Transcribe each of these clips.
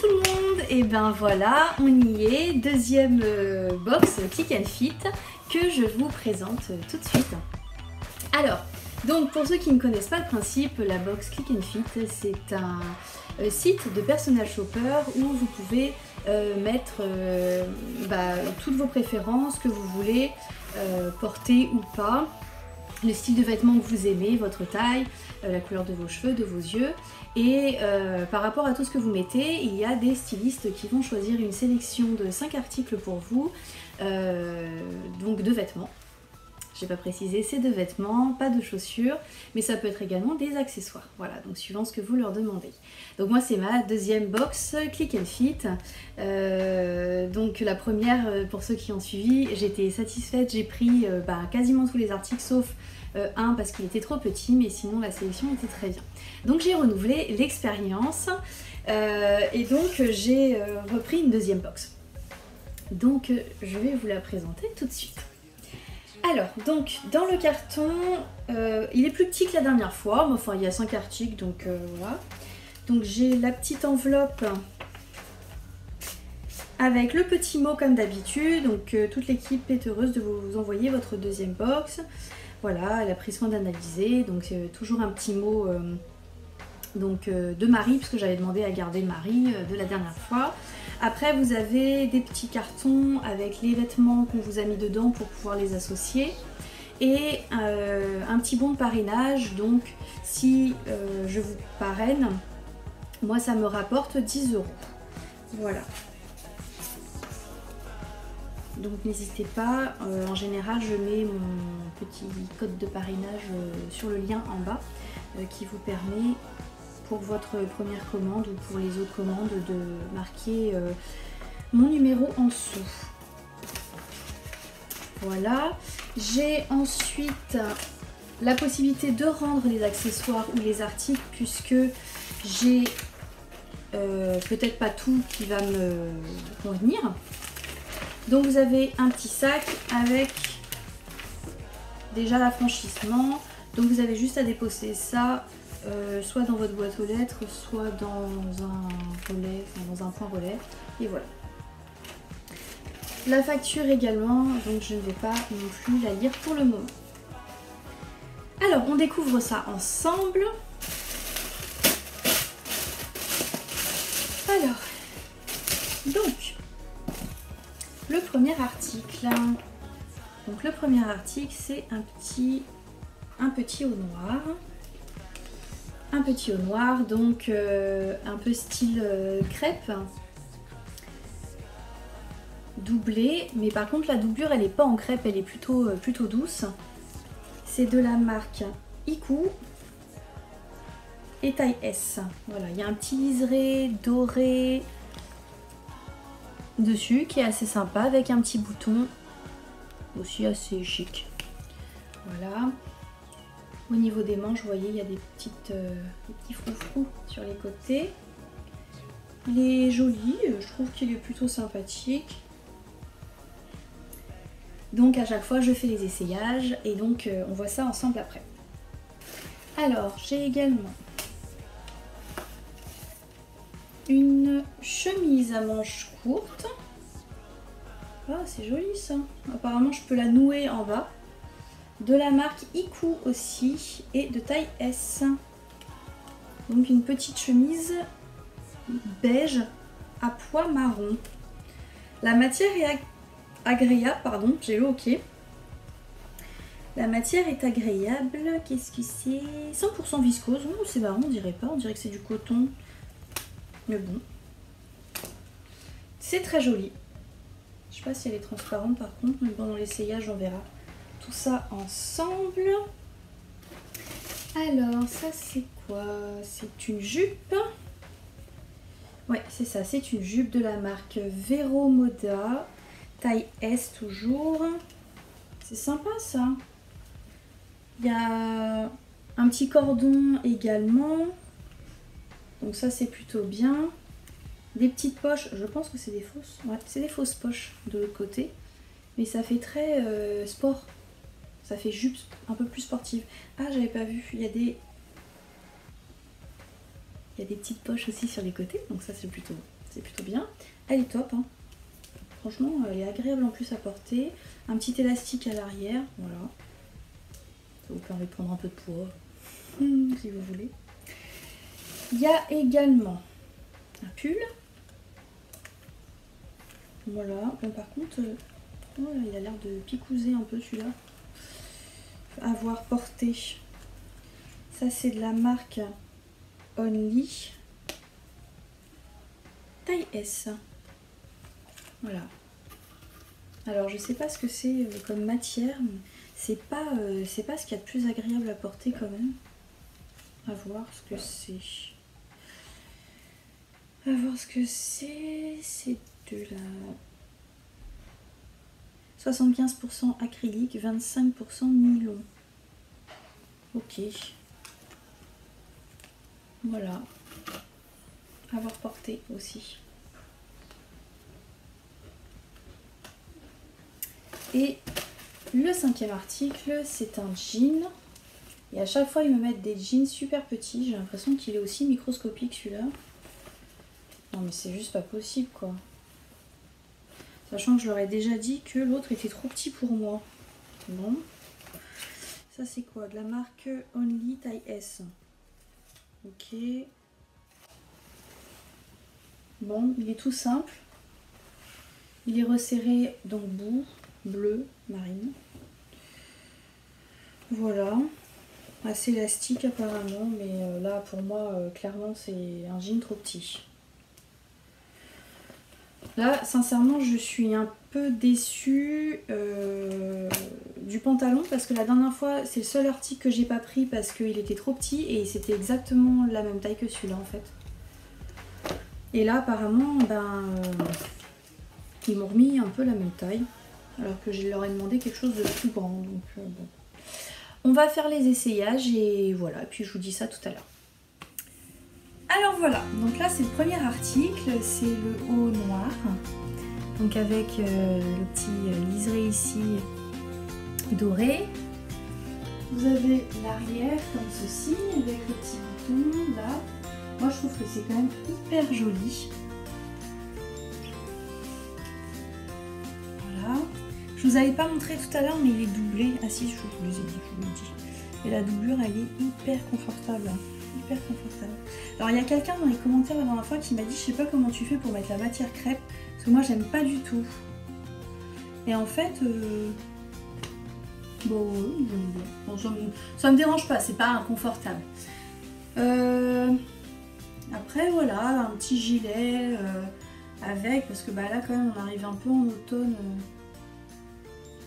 tout le monde. Et ben voilà, on y est, deuxième box Click and Fit que je vous présente tout de suite. Alors, donc pour ceux qui ne connaissent pas le principe, la box Click and Fit, c'est un site de personal shopper où vous pouvez mettre toutes vos préférences que vous voulez porter ou pas, le style de vêtements que vous aimez, votre taille, la couleur de vos cheveux, de vos yeux. Et par rapport à tout ce que vous mettez, il y a des stylistes qui vont choisir une sélection de 5 articles pour vous, donc de vêtements. J'ai pas précisé, c'est de vêtements, pas de chaussures, mais ça peut être également des accessoires. Voilà, donc suivant ce que vous leur demandez. Donc moi c'est ma deuxième box Click and Fit. Donc la première, pour ceux qui ont suivi, j'étais satisfaite, j'ai pris quasiment tous les articles sauf un parce qu'il était trop petit, mais sinon la sélection était très bien. Donc j'ai renouvelé l'expérience et donc j'ai repris une deuxième box. Donc je vais vous la présenter tout de suite. Alors, donc, dans le carton, il est plus petit que la dernière fois, mais enfin, il y a 5 articles, donc voilà. Donc, j'ai la petite enveloppe avec le petit mot comme d'habitude. Donc, toute l'équipe est heureuse de vous envoyer votre deuxième box. Voilà, elle a pris soin d'analyser, donc toujours un petit mot de Marie, puisque j'avais demandé à garder Marie de la dernière fois. Après, vous avez des petits cartons avec les vêtements qu'on vous a mis dedans pour pouvoir les associer. Et un petit bon de parrainage. Donc, si je vous parraine, moi, ça me rapporte 10 €. Voilà. Donc, n'hésitez pas. En général, je mets mon petit code de parrainage sur le lien en bas qui vous permet, pour votre première commande ou pour les autres commandes, de marquer mon numéro en dessous. Voilà. J'ai ensuite la possibilité de rendre les accessoires ou les articles puisque j'ai peut-être pas tout qui va me convenir. Donc vous avez un petit sac avec déjà l'affranchissement. Donc vous avez juste à déposer ça soit dans votre boîte aux lettres, soit dans un relais, enfin dans un point relais, et voilà. La facture également, donc je ne vais pas non plus la lire pour le moment. Alors, on découvre ça ensemble. Alors, donc, le premier article. Donc le premier article, c'est un petit au noir. Un petit au noir, donc un peu style crêpe, doublé, mais par contre la doublure elle n'est pas en crêpe, elle est plutôt douce. C'est de la marque Iku et taille S. Voilà, il y a un petit liseré doré dessus qui est assez sympa avec un petit bouton aussi assez chic. Voilà. Au niveau des manches, vous voyez, il y a des petits froufrous sur les côtés. Il est joli, je trouve qu'il est plutôt sympathique. Donc à chaque fois, je fais les essayages et donc on voit ça ensemble après. Alors, j'ai également une chemise à manches courtes. Ah, c'est joli ça. Apparemment, je peux la nouer en bas. De la marque Iku aussi et de taille S. Donc une petite chemise beige à pois marron. La matière est agréable, pardon, j'ai le ok. La matière est agréable. Qu'est-ce que c'est? 100% viscose. Oh, c'est marrant, on dirait pas, on dirait que c'est du coton. Mais bon. C'est très joli. Je sais pas si elle est transparente par contre, mais pendant l'essayage on verra. Tout ça ensemble. Alors ça c'est quoi? C'est une jupe. Ouais, c'est ça, c'est une jupe de la marque Vero Moda, taille S toujours. C'est sympa ça. Il y a un petit cordon également. Donc ça c'est plutôt bien. Des petites poches, je pense que c'est des fausses. Ouais, c'est des fausses poches de l'autre côté. Mais ça fait très sport. Ça fait jupe un peu plus sportive. Ah, j'avais pas vu. Il y a des petites poches aussi sur les côtés. Donc ça, c'est plutôt c'est plutôt bien. Elle est top, hein. Franchement, elle est agréable en plus à porter. Un petit élastique à l'arrière, voilà. Ça vous permet de prendre un peu de poids, si vous voulez. Il y a également un pull. Voilà. Bon, par contre, il a l'air de picouser un peu celui-là. À voir porter. Ça, c'est de la marque Only. Taille S. Voilà. Alors, je sais pas ce que c'est comme matière, mais c'est pas ce qu'il y a de plus agréable à porter quand même. À voir ce que c'est. À voir ce que c'est. C'est de la 75% acrylique, 25% nylon. Ok. Voilà. À voir porter aussi. Et le 5e article, c'est un jean. Et à chaque fois, ils me mettent des jeans super petits. J'ai l'impression qu'il est aussi microscopique celui-là. Non mais c'est juste pas possible quoi. Sachant que je leur ai déjà dit que l'autre était trop petit pour moi. Bon. Ça c'est quoi? De la marque Only taille S. Ok. Bon, il est tout simple. Il est resserré donc bout, bleu, marine. Voilà. Assez élastique apparemment, mais là pour moi, clairement c'est un jean trop petit. Là, sincèrement, je suis un peu déçue du pantalon parce que la dernière fois, c'est le seul article que j'ai pas pris parce qu'il était trop petit et c'était exactement la même taille que celui-là en fait. Et là, apparemment, ils m'ont remis un peu la même taille alors que je leur ai demandé quelque chose de plus grand. Donc, bon. On va faire les essayages et voilà, puis je vous dis ça tout à l'heure. Alors voilà, donc là c'est le premier article, c'est le haut noir, donc avec le petit liseré ici doré. Vous avez l'arrière comme ceci, avec le petit bouton là. Moi je trouve que c'est quand même hyper joli. Voilà. Je vous avais pas montré tout à l'heure mais il est doublé. Ah si, je vous les ai dit, je vous l'ai dit. Et la doublure elle est hyper confortable. Hyper confortable. Alors il y a quelqu'un dans les commentaires la dernière fois qui m'a dit je sais pas comment tu fais pour mettre la matière crêpe parce que moi j'aime pas du tout. Et en fait bon, ça me dérange pas, c'est pas inconfortable. Après voilà, un petit gilet avec parce que bah là quand même on arrive un peu en automne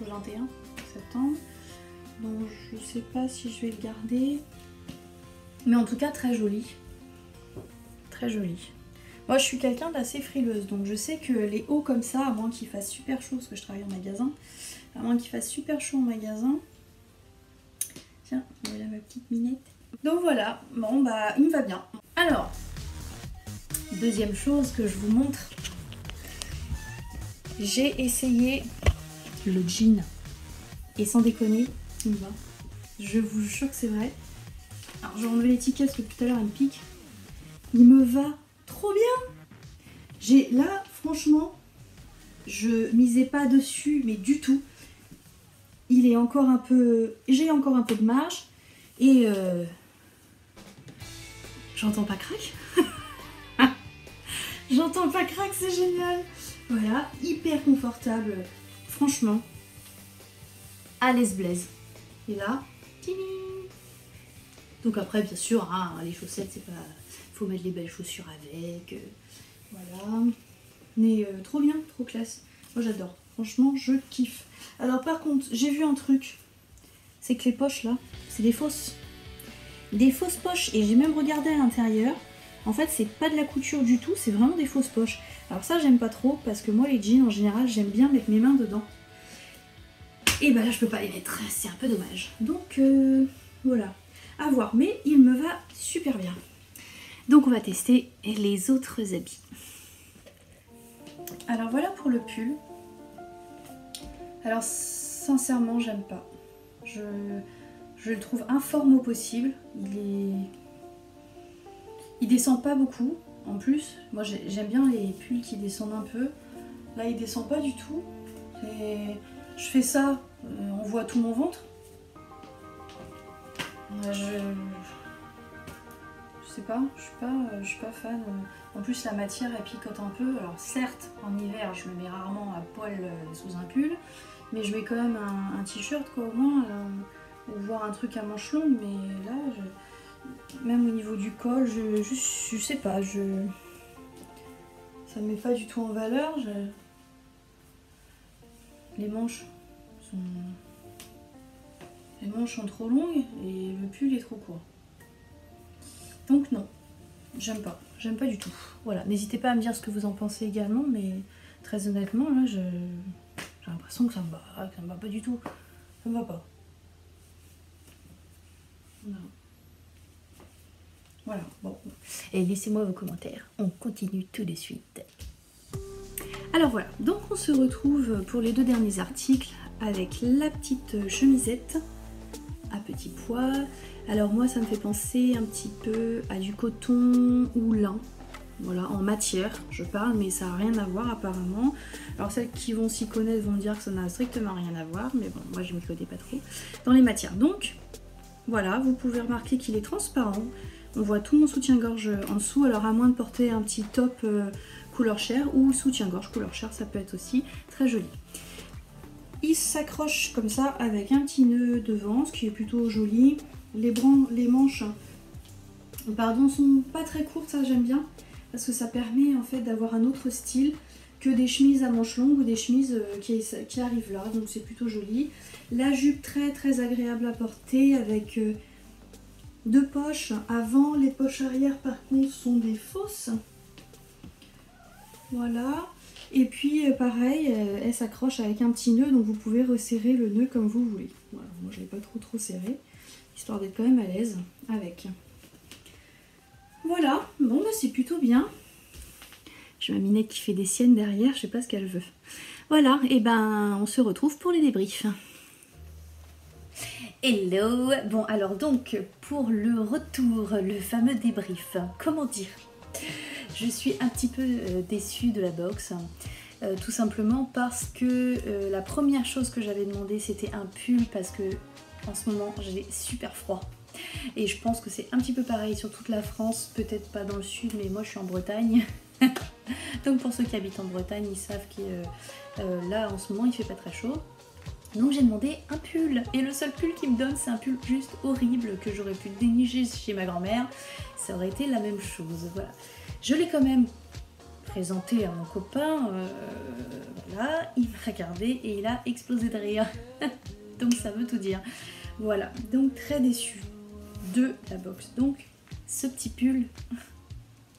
le 21 septembre. Donc je sais pas si je vais le garder. Mais en tout cas très joli. Très joli. Moi je suis quelqu'un d'assez frileuse, donc je sais que les hauts comme ça, à moins qu'il fasse super chaud, parce que je travaille en magasin, à moins qu'il fasse super chaud en magasin. Tiens, voilà ma petite minette. Donc voilà, bon bah il me va bien. Alors, deuxième chose que je vous montre. J'ai essayé le jean. Et sans déconner, il me va. Je vous jure que c'est vrai. Alors je vais enlever l'étiquette parce que tout à l'heure elle me pique. Il me va trop bien. Là franchement, je misais pas dessus mais du tout. Il est encore un peu... J'ai encore un peu de marge. Et j'entends pas crack. J'entends pas crack, c'est génial. Voilà, hyper confortable. Franchement, à l'aise blaise. Et là, tini. Donc après, bien sûr, hein, les chaussettes, c'est pas... Faut mettre les belles chaussures avec. Voilà. Mais trop bien, trop classe. Moi, j'adore. Franchement, je kiffe. Alors par contre, j'ai vu un truc. C'est que les poches, là, c'est des fausses. Des fausses poches. Et j'ai même regardé à l'intérieur. En fait, c'est pas de la couture du tout. C'est vraiment des fausses poches. Alors ça, j'aime pas trop. Parce que moi, les jeans, en général, j'aime bien mettre mes mains dedans. Et bah là, je peux pas les mettre. C'est un peu dommage. Donc, voilà. À voir, mais il me va super bien. Donc on va tester les autres habits. Alors voilà pour le pull. Alors sincèrement j'aime pas. Je le trouve informe au possible. Il descend pas beaucoup. en plus, moi j'aime bien les pulls qui descendent un peu. Là il descend pas du tout. Je fais ça, on voit tout mon ventre. Je sais pas, je suis pas fan. En plus la matière elle picote un peu. Alors certes en hiver je me mets rarement à poil sous un pull, mais je mets quand même un t-shirt quoi au moins, ou voir un truc à manches longues. Mais là, même au niveau du col, je sais pas, ça me met pas du tout en valeur. Les manches sont trop longues et le pull est trop court. Donc non, j'aime pas du tout. Voilà, n'hésitez pas à me dire ce que vous en pensez également, mais très honnêtement, là, j'ai l'impression que ça me va pas du tout. Ça me va pas. Non. Voilà, bon. Et laissez-moi vos commentaires. On continue tout de suite. Alors voilà, donc on se retrouve pour les 2 derniers articles avec la petite chemisette à petits pois. Alors moi ça me fait penser un petit peu à du coton ou lin. Voilà, en matière, je parle, mais ça n'a rien à voir apparemment. Alors celles qui vont s'y connaître vont me dire que ça n'a strictement rien à voir, mais bon, moi je ne m'y connais pas trop dans les matières. Donc, voilà, vous pouvez remarquer qu'il est transparent. On voit tout mon soutien-gorge en dessous, alors à moins de porter un petit top couleur chair ou soutien-gorge couleur chair, ça peut être aussi très joli. Il s'accroche comme ça avec un petit nœud devant, ce qui est plutôt joli. Les manches sont pas très courtes, ça j'aime bien, parce que ça permet en fait d'avoir un autre style que des chemises à manches longues ou des chemises qui arrivent là, donc c'est plutôt joli. La jupe très très agréable à porter avec 2 poches avant, les poches arrière par contre sont des fausses. Voilà, et puis pareil, elle s'accroche avec un petit nœud, donc vous pouvez resserrer le nœud comme vous voulez. Voilà, moi je l'ai pas trop serré, histoire d'être quand même à l'aise avec. Voilà, bon bah c'est plutôt bien. J'ai ma minette qui fait des siennes derrière, je sais pas ce qu'elle veut. Voilà, et ben on se retrouve pour les débriefs. Hello. Bon alors donc pour le retour, le fameux débrief, comment dire, je suis un petit peu déçue de la box, tout simplement parce que la première chose que j'avais demandé c'était un pull, parce que en ce moment j'ai super froid. Et je pense que c'est un petit peu pareil sur toute la France, peut-être pas dans le sud, mais moi je suis en Bretagne. Donc pour ceux qui habitent en Bretagne, ils savent que là en ce moment il fait pas très chaud. Donc j'ai demandé un pull, et le seul pull qu'il me donne c'est un pull juste horrible que j'aurais pu dénicher chez ma grand-mère, ça aurait été la même chose. Voilà. Je l'ai quand même présenté à mon copain, voilà, il m'a regardé et il a explosé de rire. Donc ça veut tout dire. Voilà, donc très déçue de la box. Donc ce petit pull,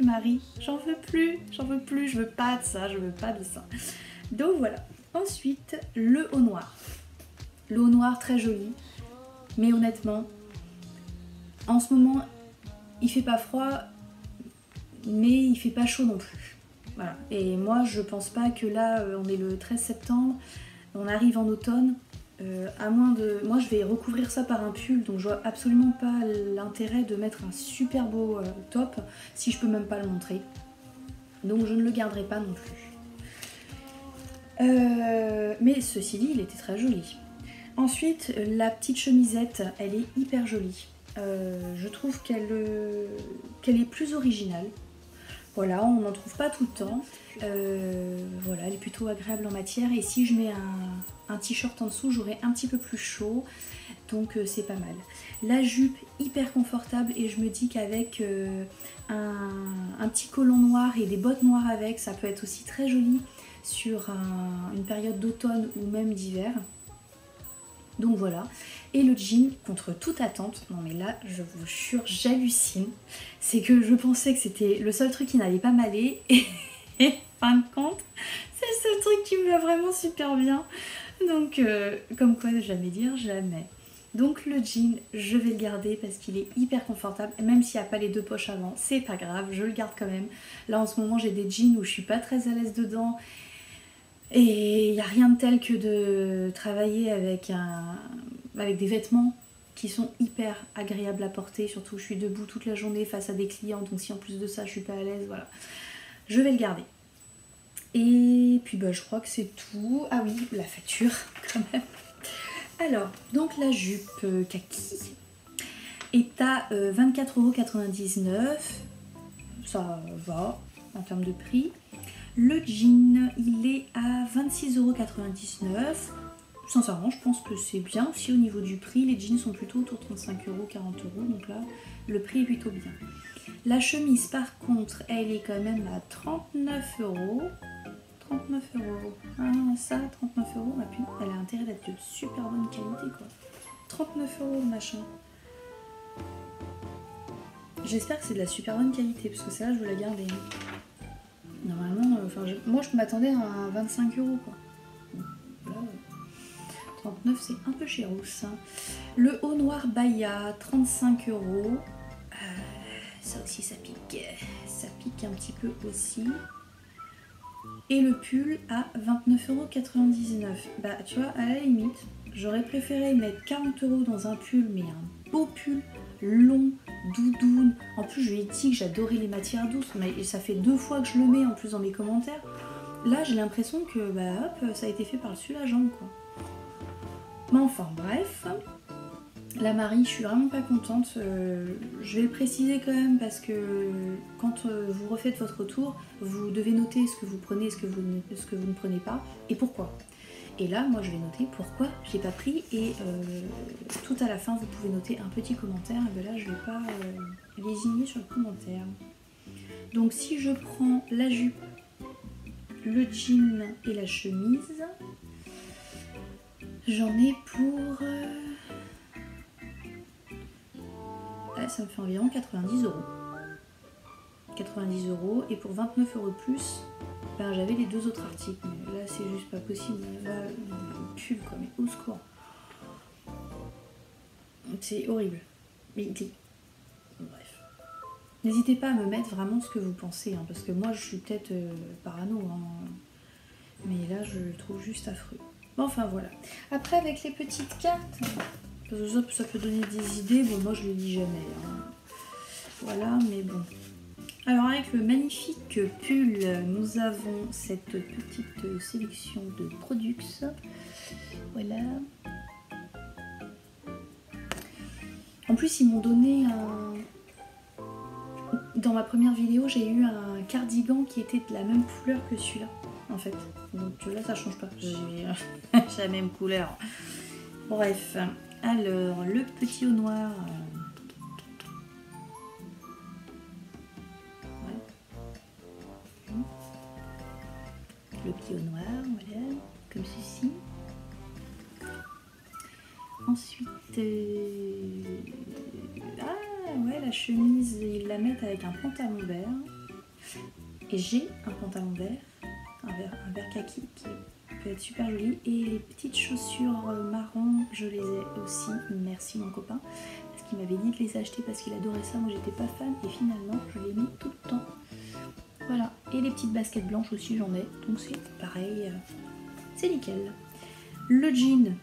Marie, j'en veux plus, je veux pas de ça, je veux pas de ça. Donc voilà. Ensuite, le haut noir. Le haut noir très joli, mais honnêtement, en ce moment, il fait pas froid, mais il fait pas chaud non plus. Voilà. Et moi, je pense pas que là, on est le 13 septembre, on arrive en automne. À moins de... Moi je vais recouvrir ça par un pull, donc je vois absolument pas l'intérêt de mettre un super beau top si je peux même pas le montrer. Donc je ne le garderai pas non plus. Mais ceci dit, il était très joli. Ensuite, la petite chemisette, elle est hyper jolie. Je trouve qu'elle est plus originale. Voilà, on n'en trouve pas tout le temps. Voilà, elle est plutôt agréable en matière. Et si je mets un t-shirt en dessous, j'aurai un petit peu plus chaud. Donc c'est pas mal. La jupe, hyper confortable. Et je me dis qu'avec un petit collant noir et des bottes noires avec, ça peut être aussi très joli sur une période d'automne ou même d'hiver. Donc voilà, et le jean, contre toute attente, non mais là je vous jure j'hallucine, c'est que je pensais que c'était le seul truc qui n'allait pas m'aller, et fin de compte, c'est le seul truc qui me va vraiment super bien. Donc comme quoi jamais dire jamais. Donc le jean, je vais le garder parce qu'il est hyper confortable, et même s'il n'y a pas les 2 poches avant, c'est pas grave, je le garde quand même. Là en ce moment j'ai des jeans où je suis pas très à l'aise dedans. Et il n'y a rien de tel que de travailler avec des vêtements qui sont hyper agréables à porter, surtout je suis debout toute la journée face à des clients, donc si en plus de ça je suis pas à l'aise, voilà, je vais le garder. Et puis bah je crois que c'est tout. Ah oui, la facture quand même. Alors, donc la jupe kaki est à 24,99 €, ça va en termes de prix. Le jean, il est à 26,99 €. Sincèrement, je pense que c'est bien aussi au niveau du prix. Les jeans sont plutôt autour de 35 €, 40 €, donc là, le prix est plutôt bien. La chemise, par contre, elle est quand même à 39 €. 39 €. Ah, ça, 39 €, ma putain, elle a intérêt d'être de super bonne qualité, quoi. 39 € le machin. J'espère que c'est de la super bonne qualité, parce que celle-là, je veux la garder. Normalement, moi, je m'attendais à 25 €, quoi. Là, 39, c'est un peu cher aussi. Le haut noir Baya, 35 €. Ça aussi, ça pique. Ça pique un petit peu aussi. Et le pull à 29,99 €. Bah, tu vois, à la limite, j'aurais préféré mettre 40 € dans un pull, mais un beau pull long, doudoune. En plus, je lui ai dit que j'adorais les matières douces, mais ça fait 2 fois que je le mets en plus dans mes commentaires. Là, j'ai l'impression que, bah hop, ça a été fait par-dessus la jambe, quoi. Mais enfin, bref. La Marie, je suis vraiment pas contente. Je vais le préciser quand même parce que quand vous refaites votre retour, vous devez noter ce que vous prenez et ce que vous ne prenez pas et pourquoi. Et là, moi, je vais noter pourquoi j'ai pas pris et tout à la fin, vous pouvez noter un petit commentaire. Et bien là, je vais pas lésigner sur le commentaire. Donc, si je prends la jupe, le jean et la chemise, j'en ai pour... ça me fait environ 90 €. 90 € et pour 29 € de plus, ben, j'avais les 2 autres articles. Mais là, c'est juste pas possible. Là, le pull, quoi, mais au secours. C'est horrible. Mais bref. N'hésitez pas à me mettre vraiment ce que vous pensez, hein, parce que moi, je suis peut-être parano, hein, mais là, je le trouve juste affreux. Bon, enfin, voilà. Après, avec les petites cartes... Parce que ça peut donner des idées, bon moi je le lis jamais. Hein. Voilà, mais bon. Alors avec le magnifique pull, nous avons cette petite sélection de Produx. Voilà. En plus ils m'ont donné un... Dans ma première vidéo, j'ai eu un cardigan qui était de la même couleur que celui-là, en fait. Donc là ça change pas, j'ai la même couleur. Bref. Alors, le petit au noir, ouais. Le petit au noir, voilà, comme ceci. Ensuite, ah ouais, la chemise, ils la mettent avec un pantalon vert. Et j'ai un pantalon vert, un vert kaki qui peut être super joli. Et les petites chaussures marron, je les ai aussi. Merci mon copain, parce qu'il m'avait dit de les acheter parce qu'il adorait ça. Moi j'étais pas fan et finalement je les mets tout le temps. Voilà. Et les petites baskets blanches aussi j'en ai. Donc c'est pareil, c'est nickel. Le jean,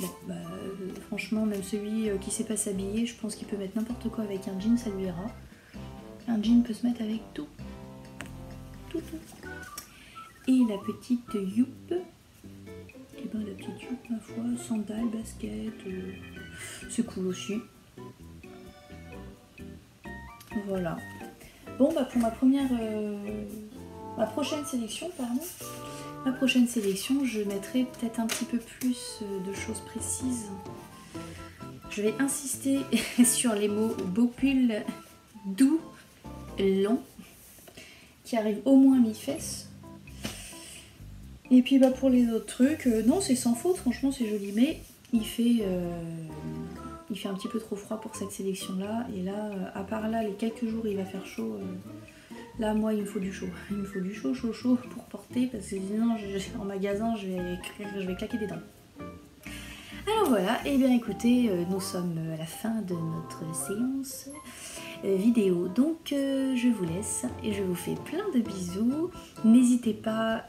bon, bah, franchement même celui qui sait pas s'habiller, je pense qu'il peut mettre n'importe quoi avec un jean, ça lui ira. Un jean peut se mettre avec tout. Tout. Et la petite youp, et ben la petite youp, ma foi, sandales, basket, c'est cool aussi. Voilà. Bon bah pour ma prochaine sélection, je mettrai peut-être un petit peu plus de choses précises. Je vais insister sur les mots beau pull, doux, long, qui arrive au moins à mi-fesse. Et puis bah pour les autres trucs, non c'est sans faute, franchement c'est joli, mais il fait un petit peu trop froid pour cette sélection là. Et là, à part là, les quelques jours où il va faire chaud, là moi il me faut du chaud. Il me faut du chaud pour porter, parce que sinon en magasin je vais claquer des dents. Alors voilà, et bien écoutez, nous sommes à la fin de notre séance vidéo, donc je vous laisse et je vous fais plein de bisous. N'hésitez pas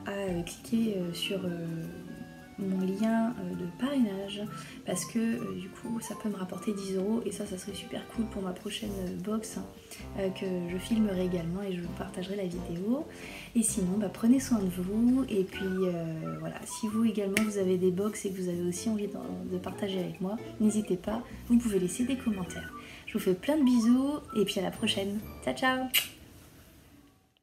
à cliquer sur mon lien de parrainage parce que du coup ça peut me rapporter 10 € et ça serait super cool pour ma prochaine box que je filmerai également et je vous partagerai la vidéo. Et sinon prenez soin de vous et puis voilà, si vous également vous avez des box et que vous avez aussi envie de partager avec moi, n'hésitez pas, vous pouvez laisser des commentaires. Je vous fais plein de bisous et puis à la prochaine. Ciao ciao.